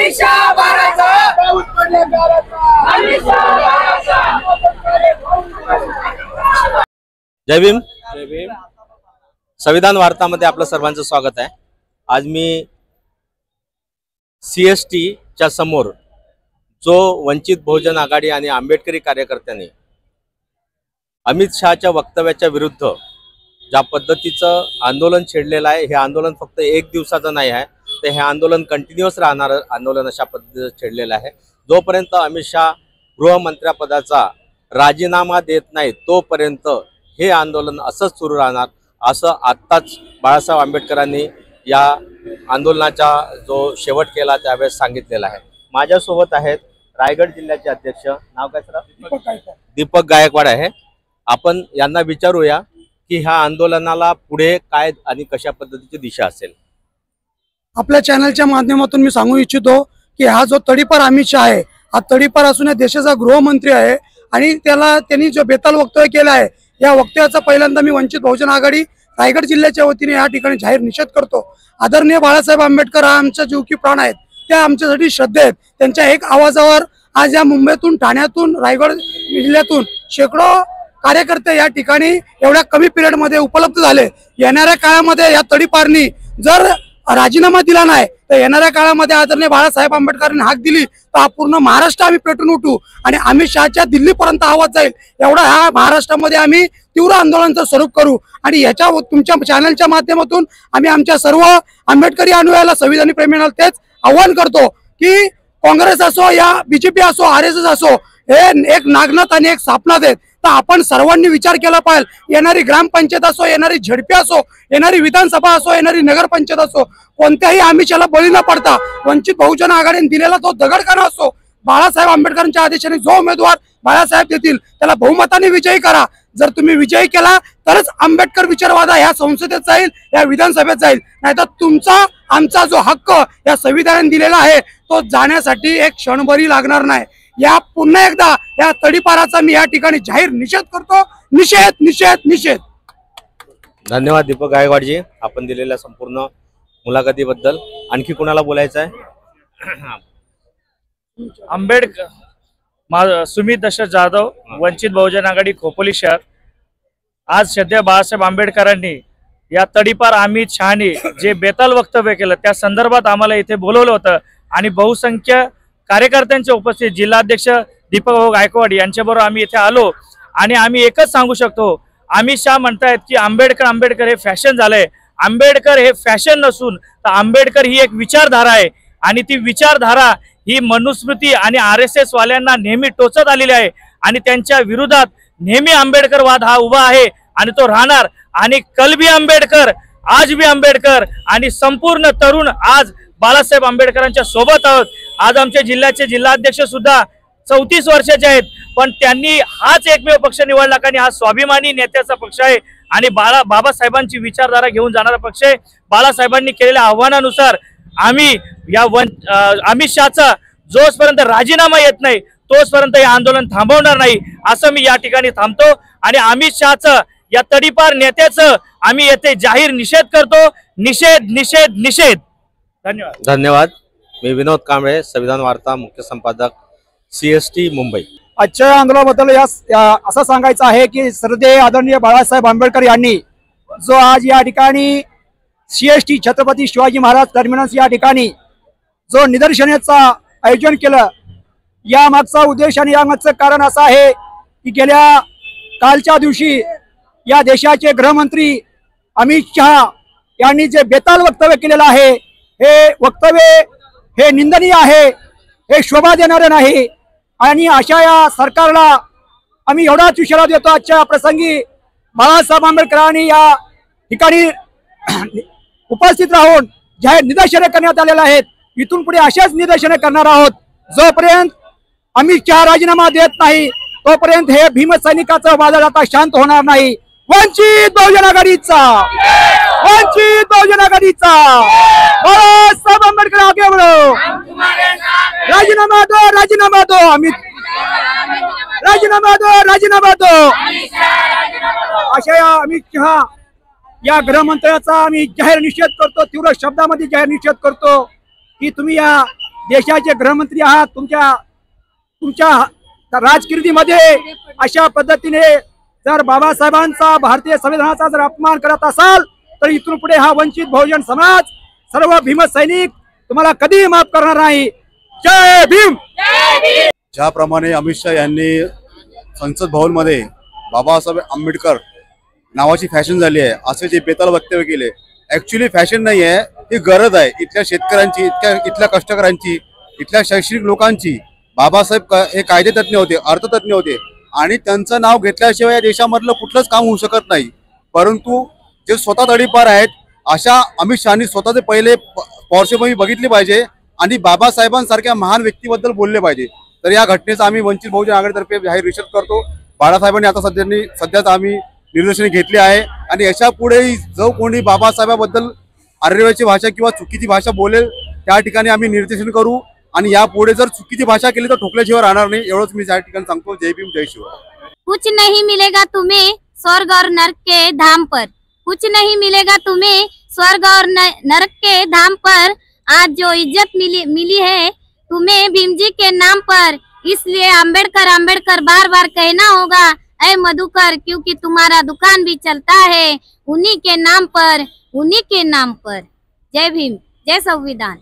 अमित शहा बाळासाहेब पाऊस पडले गाराचा अमित शहा बाळासाहेब। जय भीम। संविधान वार्तामध्ये आपलं सर्वांचं स्वागत आहे। आज मी CST च्या समोर जो वंचित बहुजन आघाडी आणि आंबेडकरी कार्यकर्त्यांनी अमित शहाच्या वक्तव्याच्या विरुद्ध ज्या पद्धतीचं आंदोलन छेडलेलं आहे, हे आंदोलन फक्त एक दिवसाचं नाही आहे, तर हे आंदोलन कंटिन्युअस राहणार आंदोलन अशा पद्धतीचं छेडलेलं आहे। जोपर्यंत अमित शहा गृहमंत्र्यापदाचा राजीनामा देत नाही तोपर्यंत हे आंदोलन असंच सुरू राहणार, असं आत्ताच बाळासाहेब आंबेडकरांनी या आंदोलनाचा जो शेवट केला त्यावेळेस सांगितलेला आहे। माझ्यासोबत आहेत रायगड जिल्ह्याचे अध्यक्ष, नाव काय सर? दीपक गायकवाड आहे। आपण यांना विचारूया की ह्या आंदोलनाला पुढे काय आणि कशा पद्धतीची दिशा असेल। आपल्या चॅनलच्या माध्यमातून मी सांगू इच्छितो की हा जो तडीपार अमित शहा आहे, हा तडीपार असून देशाचा गृहमंत्री आहे आणि त्यांनी जो बेताल वक्तव्य केलं आहे, या वक्तव्याचा पहिल्यांदा मी वंचित बहुजन आघाडी रायगड जिल्ह्याच्या वतीने या ठिकाणी जाहीर निषेध करतो। आदरणीय बाळासाहेब आंबेडकर हा आमचा जीव की प्राण आहेत, त्या आमच्यासाठी श्रद्धे आहेत। त्यांच्या एक आवाजावर आज या मुंबईतून, ठाण्यातून, रायगड जिल्ह्यातूून शेकडो कार्यकर्ते या ठिकाणी एवढ्या कमी पिरियड मध्ये उपलब्ध झाले। येणाऱ्या काळामध्ये या तडीपारनी जर राजीनामा दिला नाही तर येणाऱ्या काळामध्ये आदरणीय बाळासाहेब आंबेडकरांनी हाक दिली तर पूर्ण महाराष्ट्र आम्ही पेटून उठू आणि अमित शहाच्या दिल्लीपर्यंत आवाज जाईल, एवढा ह्या महाराष्ट्रामध्ये आम्ही तीव्र आंदोलनाचं स्वरूप करू। आणि याच्या तुमच्या चॅनलच्या माध्यमातून आम्ही आमच्या सर्व आंबेडकरी अनुयायाला, संविधानिक प्रेमींना तेच आव्हान करतो की काँग्रेस असो या BJP असो, RSS असो, हे एक नागनाथ आणि एक सापनाथ आहेत, तर आपण सर्वांनी विचार केला पाहिजे। येणारी ग्रामपंचायत असो, येणारी झडपी असो, येणारी विधानसभा असो, येणारी नगरपंचायत असो, कोणत्याही आमिषाला बळी न पडता वंचित बहुजन आघाडीने दिलेला तो दगडखाना असो, बाळासाहेब आंबेडकरांच्या आदेशाने जो उमेदवार बाळासाहेब देतील त्याला बहुमताने विजयी करा। जर तुम्ही विजयी केला तरच आंबेडकर विचारवादा ह्या संसदेत जाईल, या विधानसभेत जाईल, नाहीतर तुमचा आमचा जो हक्क या संविधानाने दिलेला आहे तो जाण्यासाठी एक क्षणभरही लागणार नाही। या पुन्हा एकदा या तडीपाराचा मी या ठिकाणी जाहीर निषेध करतो। निषेध निषेध निषेध। धन्यवाद दीपक गायकवाडजी, आपण दिलेल्या संपूर्ण मुलाखतीबद्दल। आणखी कुणाला बोलायचं आहे? सुमित दशरथ जाधव, वंचित बहुजन आघाडी खोपोली शहर। आज सध्या बाळासाहेब आंबेडकरांनी या तडीपार अमित शहाने जे बेताल वक्तव्य केलं त्या संदर्भात आम्हाला इथे बोलवलं होतं आणि बहुसंख्य कार्यकर्त्यांच्या उपस्थित जिल्हाध्यक्ष दीपक गायकवाड यांच्याबरोबर आम्ही इथे आलो आणि आम्ही एकच सांगू शकतो, अमित शहा म्हणतायत की आंबेडकर आंबेडकर हे फॅशन झालंय। आंबेडकर हे फॅशन नसून तर आंबेडकर ही एक विचारधारा आहे आणि ती विचारधारा ही मनुस्मृती आणि RSS वाल्यांना नेहमी टोचत आलेली आहे आणि त्यांच्या विरोधात नेहमी आंबेडकरवाद हा उभा आहे आणि तो राहणार। आणि कल भी आंबेडकर, आज भी आंबेडकर आणि संपूर्ण तरुण आज बाळासाहेब आंबेडकरांच्या सोबत आहोत। आज आमच्या जिल्ह्याचे जिल्हाध्यक्ष सुद्धा 34 वर्षाचे आहेत, पण त्यांनी हाच एकमेव पक्ष निवडला कारण हा स्वाभिमानी नेत्याचा पक्ष आहे आणि बाबासाहेबांची विचारधारा घेऊन जाणारा पक्ष आहे। बाळासाहेबांनी केलेल्या आव्हानानुसार आम्ही या अमित शहाचा जोपर्यंत राजीनामा येत नाही तोपर्यंत हे आंदोलन थांबवणार नाही, असं मी या ठिकाणी थांबतो आणि अमित शहाचं या तडीपार नेत्याचं आम्ही येथे जाहीर निषेध करतो। निषेध निषेध निषेध। धन्यवाद। धन्यवाद। मी विनोद कांबळे, संविधान वार्ता मुख्य संपादक, CST मुंबई। आजच्या आंदोलनाबद्दल असं सांगायचं आहे की श्रद्धेय आदरणीय बाळासाहेब आंबेडकर यांनी जो आज या ठिकाणी CST छत्रपती शिवाजी महाराज टर्मिनस या ठिकाणी जो निदर्शनाचं आयोजन केलं, या मागचा उद्देश आणि या मागचं कारण असं आहे की गेल्या कालच्या दिवशी या देशाचे गृहमंत्री अमित शहा यांनी जे बेताल वक्तव्य केलेलं आहे, हे वक्तव्य हे निंदनीय आहे, हे शोभा देणारे नाही आणि अशा या सरकारला आम्ही एवढाच इशारा देतो। आजच्या प्रसंगी बाळासाहेब आंबेडकरांनी या ठिकाणी उपस्थित राहून जाहीर निदर्शने करण्यात आलेले आहेत। इथून पुढे अशाच निदर्शने करणार आहोत। जोपर्यंत अमित शहा राजीनामा देत नाही तोपर्यंत हे भीमसैनिकाचा वादळ आता शांत होणार नाही। वंचित बहुजन आघाडीचा, वंचित बहुजन आघाडीचा, बाळासाहेब आंबेडकर आगे बढ़ो, राजीनामा दो, राजीनामा दो, अमित राजीनामा दो, राजीनामा दो। अशा या अमित शहा या गृहमंत्र्याचा आम्ही जाहीर निषेध करतो, तीव्र शब्दामध्ये जाहीर निषेध करतो की तुम्ही या देशाचे गृहमंत्री आहात, तुमच्या राजकीर्तीमध्ये अशा पद्धतीने जर बाबासाहेबांचा भारतीय संविधानाचा जर अपमान करत असाल तर इथून पुढे हा वंचित बहुजन समाज, सर्व भीमसैनिक तुम्हाला कधीही माफ करणार नाही. जय भीम. ज्याप्रमाणे अमित शहा यांनी संसद भवनमध्ये बाबासाहेब आंबेडकर नावाची फॅशन झाली आहे असे जे बेताल वक्तव्य केले, ऍक्च्युली फॅशन नाही आहे, ही गरज आहे इथल्या शेतकऱ्यांची, इथल्या कष्टकऱ्यांची, इथल्या शैक्षणिक लोकांची. बाबासाहेब हे कायदेतज्ञ होते, अर्थतज्ञ होते आणि त्यांचं नाव घेतल्याशिवाय या देशामधलं कुठलंच काम होऊ शकत नाही. परंतु जे स्वतः तडीपार आहेत अशा अमित शहानी स्वतःचे पहिले पार्श्वभूमी बघितली पाहिजे आणि बाबासाहेबांसारख्या महान व्यक्तीबद्दल बोलले पाहिजे. तर या घटनेचा आम्ही वंचित बहुजन आघाडीतर्फे जाहीर निषेध करतो. बाळासाहेबांनी आता सध्याच आम्ही निर्देशने घेतली आहे आणि याच्या पुढेही जो कोणी बाबासाहेबांबद्दल आर्यवाची भाषा किंवा चुकीची भाषा बोलेल त्या ठिकाणी आम्ही निर्देशन करू आणि यापुढे जर चुकीची भाषा केली तर ठोकल्याशिवाय राहणार नाही. एवढंच मी या ठिकाणी सांगतो. जय भीम, जय शिवराय. कुछ नहीं मिलेगा तुम्हें स्वर्ग और नरक के धाम पर, कुछ नहीं मिलेगा तुम्हें स्वर्ग और नरक के धाम पर. आज जो इज्जत मिली है तुम्हें भीम जी के नाम पर, इसलिए अंबेडकर अंबेडकर बार बार कहना होगा ऐ मधुकर, क्योंकि तुम्हारा दुकान भी चलता है उन्हीं के नाम पर, उन्हीं के नाम पर. जय भीम, जय संविधान.